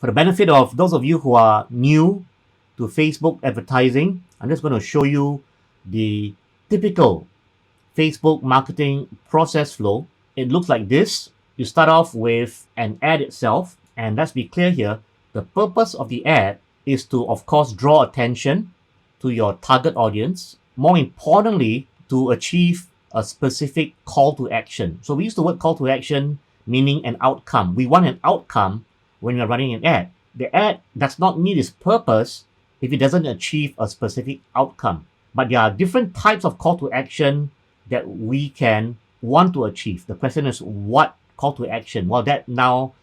For the benefit of those of you who are new to Facebook advertising, I'm just going to show you the typical Facebook marketing process flow. It looks like this. You start off with an ad itself, and let's be clear here, the purpose of the ad is to, of course, draw attention to your target audience. More importantly, to achieve a specific call to action. So we use the word call to action meaning an outcome. We want an outcome when you're running an ad. The ad does not meet its purpose if it doesn't achieve a specific outcome. But there are different types of call to action that we can want to achieve. The question is, what call to action? Well, that now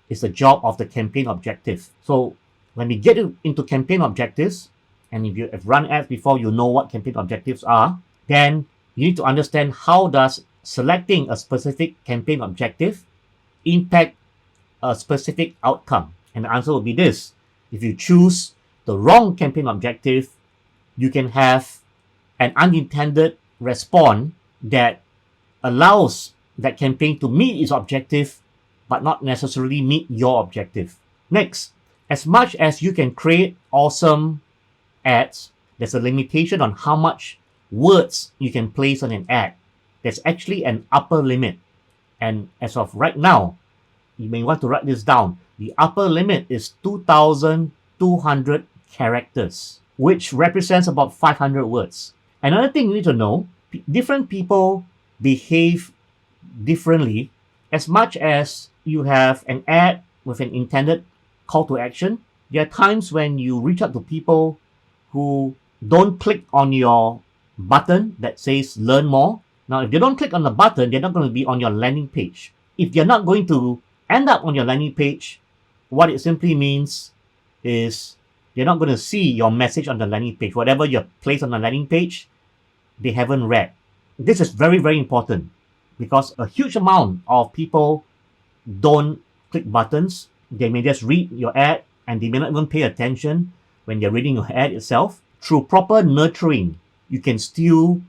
is the job of the campaign objective. So when we get into campaign objectives, and if you have run ads before, you know what campaign objectives are, then you need to understand how does selecting a specific campaign objective impact a specific outcome. And the answer will be this. If you choose the wrong campaign objective, you can have an unintended response that allows that campaign to meet its objective, but not necessarily meet your objective. Next, as much as you can create awesome ads, there's a limitation on how much words you can place on an ad. There's actually an upper limit. And as of right now, you may want to write this down. The upper limit is 2,200 characters, which represents about 500 words. Another thing you need to know, different people behave differently. As much as you have an ad with an intended call to action, there are times when you reach out to people who don't click on your button that says learn more. Now, if they don't click on the button, they're not going to be on your landing page. If they're not going to end up on your landing page, what it simply means is they're not going to see your message on the landing page. Whatever you place on the landing page, they haven't read. This is very, very important because a huge amount of people don't click buttons. They may just read your ad and they may not even pay attention when they're reading your ad itself. Through proper nurturing, you can still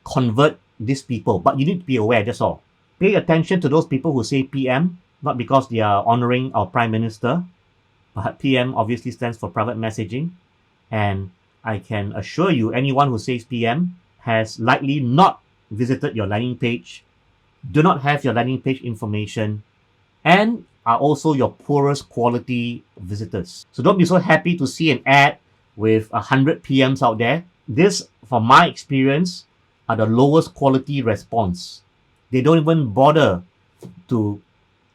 convert these people, but you need to be aware, that's all. Pay attention to those people who say PM, not because they are honoring our Prime Minister, but PM obviously stands for private messaging. And I can assure you, anyone who says PM has likely not visited your landing page, do not have your landing page information, and are also your poorest quality visitors. So don't be so happy to see an ad with 100 PMs out there. This, from my experience, are the lowest quality response. They don't even bother to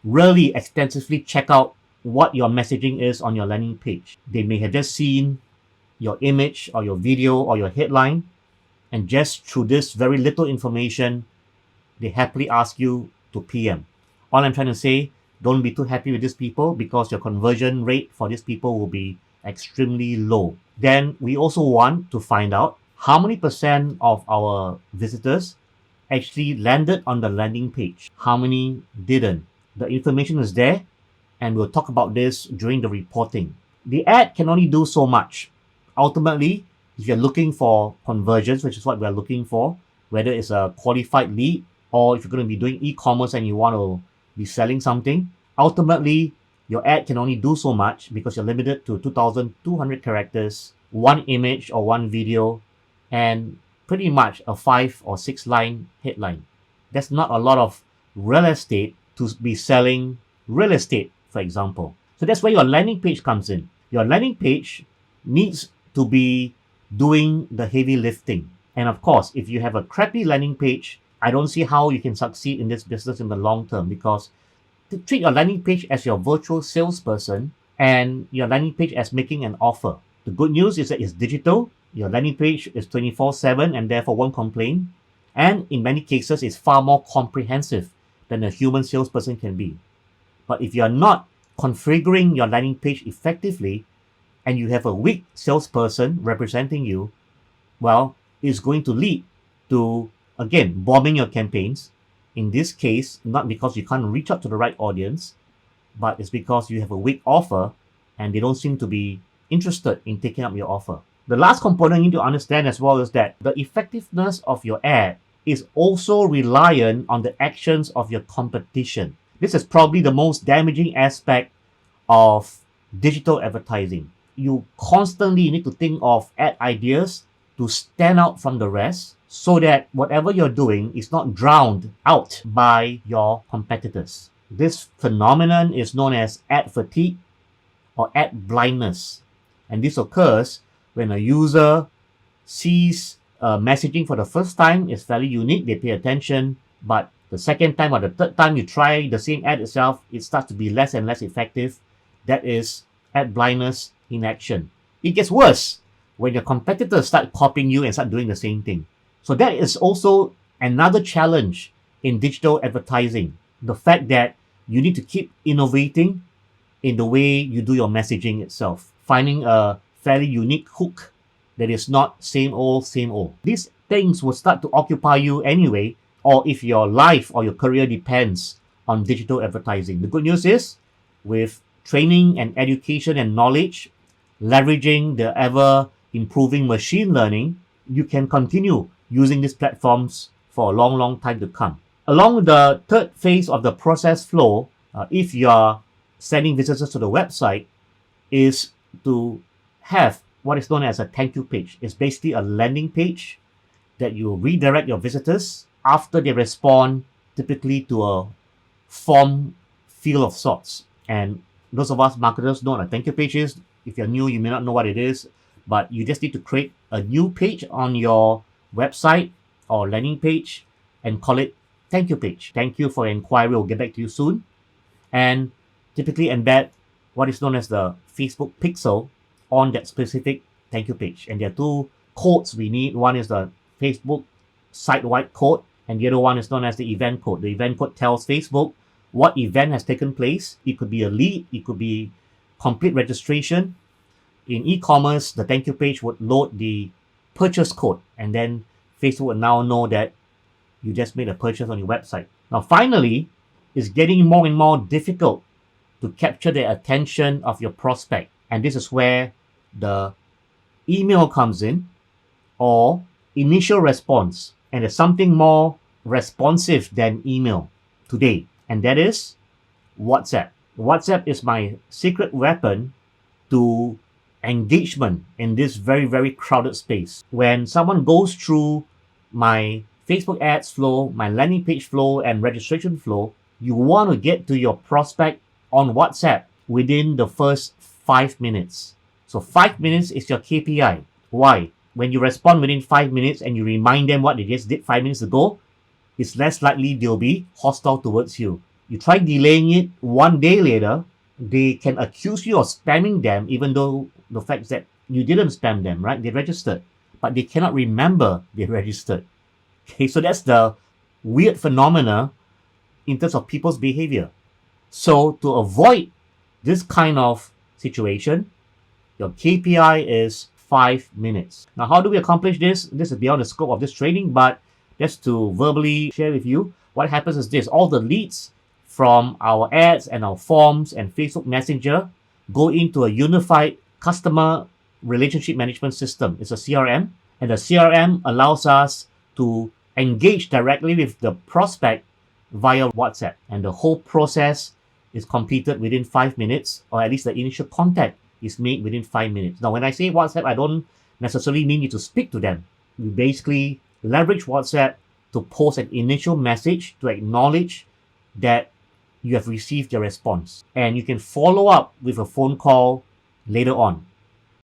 really extensively check out what your messaging is on your landing page. They may have just seen your image or your video or your headline, and just through this very little information, they happily ask you to PM. All I'm trying to say, don't be too happy with these people because your conversion rate for these people will be extremely low. Then we also want to find out how many % of our visitors actually landed on the landing page. How many didn't? The information is there, and we'll talk about this during the reporting. The ad can only do so much. Ultimately, if you're looking for conversions, which is what we're looking for, whether it's a qualified lead or if you're going to be doing e-commerce and you want to be selling something, ultimately, your ad can only do so much because you're limited to 2,200 characters, one image or one video, and pretty much a 5 or 6 line headline. That's not a lot of real estate to be selling real estate, for example. So that's where your landing page comes in. Your landing page needs to be doing the heavy lifting. And of course, if you have a crappy landing page, I don't see how you can succeed in this business in the long term, because to treat your landing page as your virtual salesperson and your landing page as making an offer. The good news is that it's digital. Your landing page is 24/7 and therefore won't complain. And in many cases, it's far more comprehensive than a human salesperson can be. But if you're not configuring your landing page effectively and you have a weak salesperson representing you, well, it's going to lead to, again, bombing your campaigns. In this case, not because you can't reach out to the right audience, but it's because you have a weak offer and they don't seem to be interested in taking up your offer. The last component you need to understand as well is that the effectiveness of your ad is also reliant on the actions of your competition. This is probably the most damaging aspect of digital advertising. You constantly need to think of ad ideas to stand out from the rest so that whatever you're doing is not drowned out by your competitors. This phenomenon is known as ad fatigue or ad blindness. And this occurs when a user sees messaging for the first time. It's fairly unique, they pay attention, but the second time or the third time you try the same ad itself, it starts to be less and less effective. That is ad blindness in action. It gets worse when your competitors start copying you and start doing the same thing. So that is also another challenge in digital advertising. The fact that you need to keep innovating in the way you do your messaging itself, finding a fairly unique hook that is not same old, same old. These things will start to occupy you anyway, or if your life or your career depends on digital advertising. The good news is, with training and education and knowledge, leveraging the ever improving machine learning, you can continue using these platforms for a long, long time to come. Along the third phase of the process flow, if you are sending visitors to the website, is to have what is known as a thank you page. It's basically a landing page that you redirect your visitors after they respond typically to a form field of sorts. And those of us marketers know what a thank you page is. If you're new, you may not know what it is, but you just need to create a new page on your website or landing page and call it thank you page. Thank you for your inquiry. We'll get back to you soon. And typically embed what is known as the Facebook pixel on that specific thank you page. And there are two codes we need. One is the Facebook site-wide code, and the other one is known as the event code. The event code tells Facebook what event has taken place. It could be a lead, it could be complete registration. In e-commerce, the thank you page would load the purchase code, and then Facebook will now know that you just made a purchase on your website. Now, finally, it's getting more and more difficult to capture the attention of your prospect. And this is where the email comes in, or initial response. And there's something more responsive than email today, and that is WhatsApp. WhatsApp is my secret weapon to engagement in this very, very crowded space. When someone goes through my Facebook ads flow, my landing page flow, and registration flow, you want to get to your prospect on WhatsApp within the first 5 minutes. So 5 minutes is your KPI. Why? When you respond within 5 minutes and you remind them what they just did 5 minutes ago, it's less likely they'll be hostile towards you. You try delaying it 1 day later, they can accuse you of spamming them, even though the fact that you didn't spam them, right? They registered, but they cannot remember they registered. Okay, so that's the weird phenomena in terms of people's behavior. So to avoid this kind of situation, your KPI is 5 minutes. Now, how do we accomplish this? This is beyond the scope of this training, but just to verbally share with you, what happens is this: all the leads from our ads and our forms and Facebook Messenger go into a unified customer relationship management system. It's a CRM, and the CRM allows us to engage directly with the prospect via WhatsApp, and the whole process is completed within 5 minutes, or at least the initial contact is made within 5 minutes. Now, when I say WhatsApp, I don't necessarily mean you to speak to them. You basically leverage WhatsApp to post an initial message to acknowledge that you have received your response. And you can follow up with a phone call later on.